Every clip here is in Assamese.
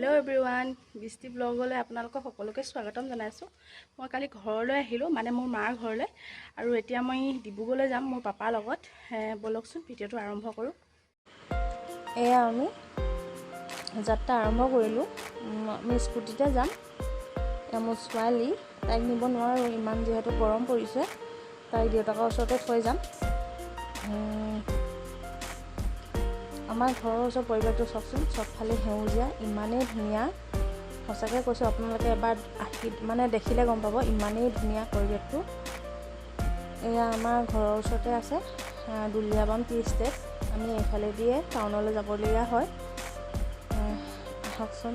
হেল্ল' এভৰিৱান, বৃষ্টি ব্লগলৈ আপোনালোকক সকলোকে স্বাগতম জনাইছোঁ। মই কালি ঘৰলৈ আহিলোঁ, মানে মোৰ মাৰ ঘৰলৈ, আৰু এতিয়া মই ডিব্ৰুগড়লৈ যাম মোৰ পাপাৰ লগত। ব'লকচোন ভিডিঅ'টো আৰম্ভ কৰোঁ। এয়া আমি যাত্ৰা আৰম্ভ কৰিলোঁ। আমি স্কুটিতে যাম। এয়া মোৰ ছোৱালী, তাইক নিব নোৱাৰোঁ ইমান যিহেতু গৰম পৰিছে। তাইক দেউতাকৰ ওচৰতে থৈ যাম। আমাৰ ঘৰৰ ওচৰৰ পৰিৱেশটো চাওকচোন, চবফালে সেউজীয়া, ইমানেই ধুনীয়া। সঁচাকৈ কৈছোঁ, আপোনালোকে এবাৰ আহি দেখিলে গম পাব, ইমানেই ধুনীয়া পৰিৱেশটো। এয়া আমাৰ ঘৰৰ ওচৰতে আছে দুলীয়াবাম টি ষ্টেট। আমি এইফালেদিয়ে টাউনলৈ যাবলগীয়া হয়। আহকচোন,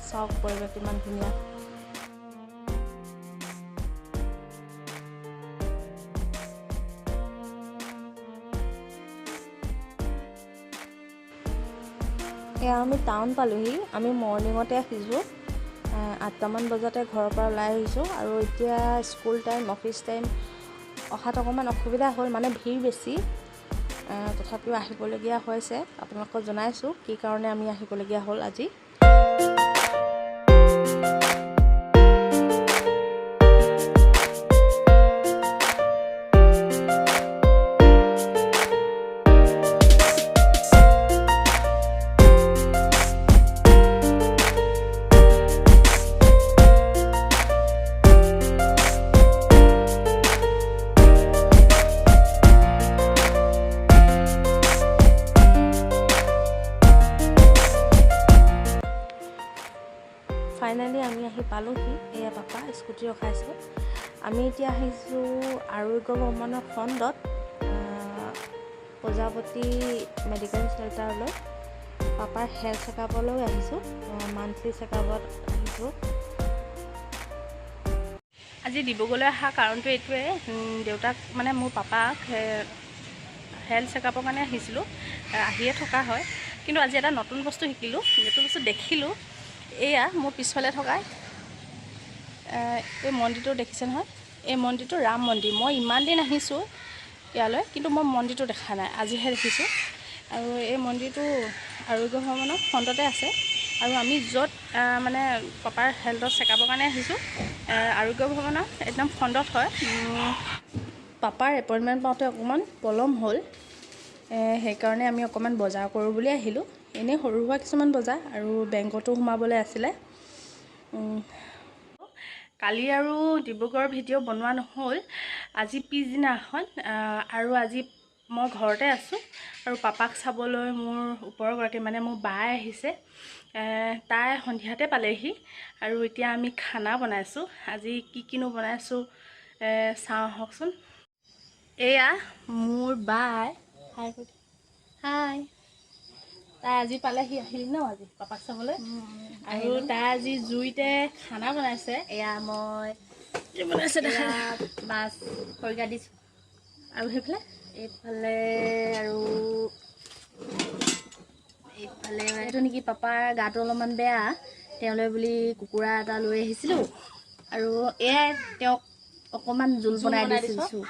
চাওক পৰিৱেশটো ইমান ধুনীয়া। এয়া আমি টাউন পালোহি। আমি মৰ্ণিঙতে আহিছোঁ, 8টামান বজাতে ঘৰৰ পৰা ওলাই আহিছোঁ। আৰু এতিয়া স্কুল টাইম, অফিচ টাইম, অহাত অকণমান অসুবিধা হ'ল, মানে ভিৰ বেছি। তথাপিও আহিবলগীয়া হৈছে। আপোনালোকক জনাইছোঁ কি কাৰণে আমি আহিবলগীয়া হ'ল আজি। ফাইনেলি আমি আহি পালোহি। এয়া পাপা স্কুটি ৰখাইছে। আমি এতিয়া আহিছোঁ আৰোগ্য ভ্ৰমণৰ ফণ্ডত, প্ৰজাপতি মেডিকেল চেণ্টাৰলৈ। পাপাৰ হেল্থ চেকআপলৈ আহিছোঁ, মান্থলি চেকআপত আহিছোঁ। আজি ডিব্ৰুগড়লৈ অহা কাৰণটো এইটোৱে, দেউতাক মানে মোৰ পাপাক হেল্থ চেকআপৰ কাৰণে আহিছিলোঁ। আহিয়ে থকা হয়, কিন্তু আজি এটা নতুন বস্তু শিকিলোঁ, নতুন বস্তু দেখিলোঁ। এয়া মোৰ পিছফালে থকা এই মন্দিৰটো দেখিছে নহয়, এই মন্দিৰটো ৰাম মন্দিৰ। মই ইমান দিন আহিছোঁ ইয়ালৈ, কিন্তু মই মন্দিৰটো দেখা নাই, আজিহে দেখিছোঁ। আৰু এই মন্দিৰটো আৰোগ্য ভ্ৰমণৰ ফ্ৰণ্টতে আছে। আৰু আমি য'ত মানে পাপাৰ হেল্থৰ চেকআপৰ কাৰণে আহিছোঁ, আৰোগ্য ভ্ৰমণৰ একদম ফ্ৰণ্টত হয়। পাপাৰ এপইণ্টমেণ্ট পাওঁতে অকণমান পলম হ'ল, সেইকাৰণে আমি অকণমান বজাৰ কৰোঁ বুলি আহিলোঁ। এনেই সৰু সুৰা কিছুমান বজাৰ, আৰু বেংকতো সোমাবলৈ আছিলে। কালি আৰু ডিব্ৰুগড়ৰ ভিডিঅ' বনোৱা নহ'ল, আজি পিছদিনাখন। আৰু আজি মই ঘৰতে আছোঁ, আৰু পাপাক চাবলৈ মোৰ ওপৰগৰাকী মানে মোৰ বাই আহিছে। তাই সন্ধিয়াতে পালেহি, আৰু এতিয়া আমি খানা বনাইছোঁ। আজি কিনো বনাইছোঁ চাওঁ আহকচোন। এয়া মোৰ বাই, হাই। তাই আজি পালেহি, আহিলি ন আজি পাপাক চাবলৈ। আৰু তাই আজি জুইতে খানা বনাইছে। এয়া মই কি বনাইছে দেখা, মাছ খৰিকা দিছোঁ। আৰু সেইফালে আৰু এইফালে এইটো নেকি, পাপাৰ গাটো অলপমান বেয়া, তেওঁলৈ বুলি কুকুৰা এটা লৈ আহিছিলোঁ। আৰু এয়াই তেওঁক অকণমান জোল বনাই দিছোঁ।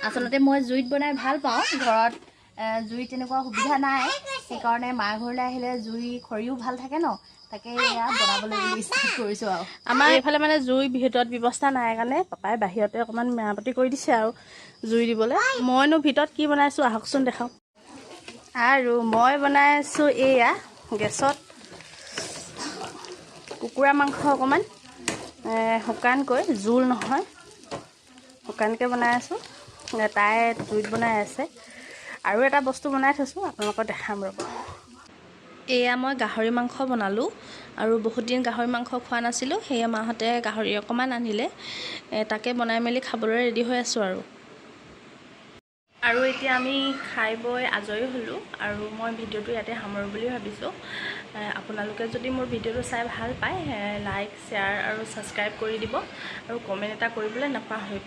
আচলতে মই জুইত বনাই ভাল পাওঁ, ঘৰত জুই তেনেকুৱা সুবিধা নাই, সেইকাৰণে মাৰ ঘৰলৈ আহিলে জুই খৰিও ভাল থাকে ন, তাকে এয়া বনাবলৈ বুলি ষ্টাৰ্ট কৰিছোঁ। আৰু আমাৰ এইফালে মানে জুই ভিতৰত ব্যৱস্থা নাই কাৰণে পাপাই বাহিৰতে অকণমান মেৰামতি কৰি দিছে আৰু জুই দিবলৈ। মইনো ভিতৰত কি বনাইছোঁ আহকচোন দেখাওঁ। আৰু মই বনাইছোঁ এয়া গেছত কুকুৰা মাংস অকণমান, শুকানকৈ, জোল নহয়, শুকানকৈ বনাই আছোঁ। তাই জুইত বনাই আছে। আৰু এটা বস্তু বনাই থৈছোঁ, আপোনালোকক দেখাম ৰ'ব। এয়া মই গাহৰি মাংস বনালোঁ, আৰু বহুত দিন গাহৰি মাংস খোৱা নাছিলোঁ। সেয়ে মাহঁতে গাহৰি অকণমান আনিলে, তাকে বনাই মেলি খাবলৈ ৰেডি হৈ আছোঁ। আৰু এতিয়া আমি খাই বৈ আজৰি হ'লোঁ, আৰু মই ভিডিঅ'টো ইয়াতে সামৰোঁ বুলি ভাবিছোঁ। আপোনালোকে যদি মোৰ ভিডিঅ'টো চাই ভাল পায়, লাইক, শ্বেয়াৰ আৰু ছাবস্ক্ৰাইব কৰি দিব, আৰু কমেণ্ট এটা কৰিবলৈ নাপাহৰিব।